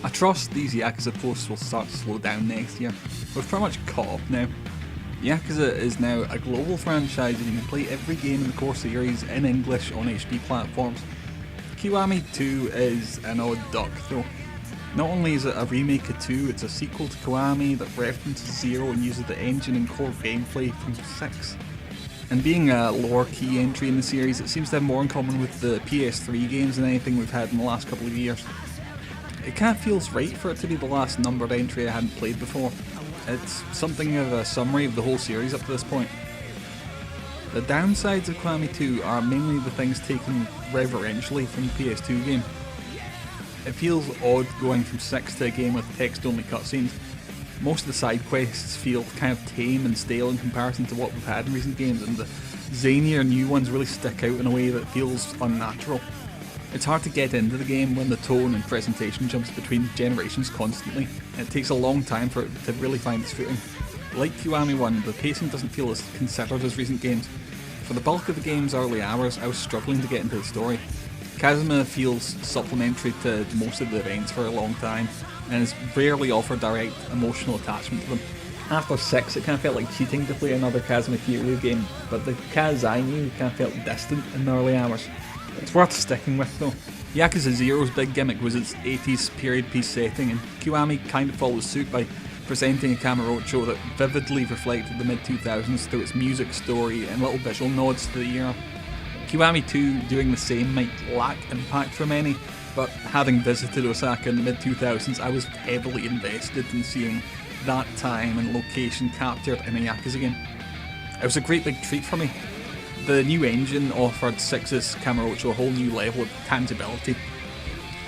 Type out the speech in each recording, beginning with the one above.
I trust these Yakuza posts will start to slow down next year. We've pretty much caught up now. Yakuza is now a global franchise and you can play every game in the core series in English on HD platforms. Kiwami 2 is an odd duck though. Not only is it a remake of 2, it's a sequel to Kiwami that references 0 and uses the engine and core gameplay from 6. And being a lower key entry in the series, it seems to have more in common with the PS3 games than anything we've had in the last couple of years. It kind of feels right for it to be the last numbered entry I hadn't played before. It's something of a summary of the whole series up to this point. The downsides of Kiwami 2 are mainly the things taken reverentially from the PS2 game. It feels odd going from 6 to a game with text-only cutscenes. Most of the side quests feel kind of tame and stale in comparison to what we've had in recent games, and the zanier new ones really stick out in a way that feels unnatural. It's hard to get into the game when the tone and presentation jumps between generations constantly, and it takes a long time for it to really find its footing. Like Kiwami 1, the pacing doesn't feel as considered as recent games. For the bulk of the game's early hours, I was struggling to get into the story. Kazuma feels supplementary to most of the events for a long time, and is rarely offered direct emotional attachment to them. After 6, it kind of felt like cheating to play another Kazuma Kiryu game, but the Kaz I knew kind of felt distant in the early hours. It's worth sticking with though. Yakuza 0's big gimmick was its 80s period piece setting, and Kiwami kind of follows suit by presenting a Kamurocho that vividly reflected the mid-2000s through its music, story, and little visual nods to the era. Kiwami 2 doing the same might lack impact for many, but having visited Osaka in the mid-2000s, I was heavily invested in seeing that time and location captured in a Yakuza game. It was a great big treat for me. The new engine offered 6's Kamurocho a whole new level of tangibility.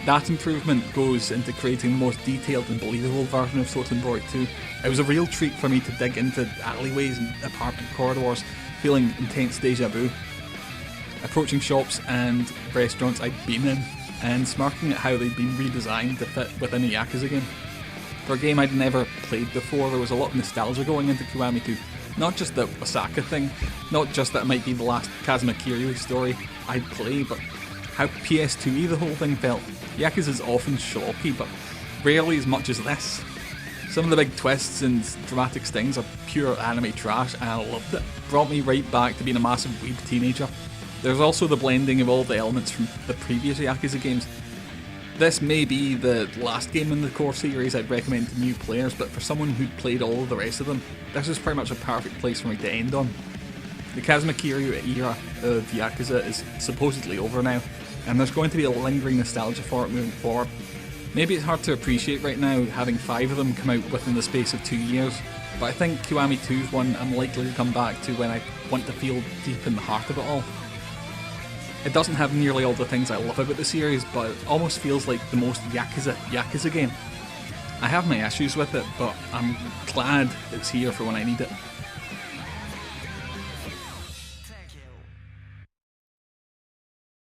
That improvement goes into creating the most detailed and believable version of Sotenbori 2. It was a real treat for me to dig into alleyways and apartment corridors, feeling intense deja vu. Approaching shops and restaurants I'd been in, and smirking at how they'd been redesigned to fit within a Yakuza game. For a game I'd never played before, there was a lot of nostalgia going into Kiwami 2. Not just the Osaka thing, not just that it might be the last Kazuma Kiryu story I'd play, but how PS2-y the whole thing felt. Yakuza's often schlocky, but rarely as much as this. Some of the big twists and dramatic stings are pure anime trash, and I loved it. Brought me right back to being a massive weeb teenager. There's also the blending of all the elements from the previous Yakuza games. This may be the last game in the core series I'd recommend to new players, but for someone who'd played all of the rest of them, this is pretty much a perfect place for me to end on. The Kazuma Kiryu era of Yakuza is supposedly over now, and there's going to be a lingering nostalgia for it moving forward. Maybe it's hard to appreciate right now, having 5 of them come out within the space of 2 years, but I think Kiwami 2's one I'm likely to come back to when I want to feel deep in the heart of it all. It doesn't have nearly all the things I love about the series, but it almost feels like the most Yakuza game. I have my issues with it, but I'm glad it's here for when I need it.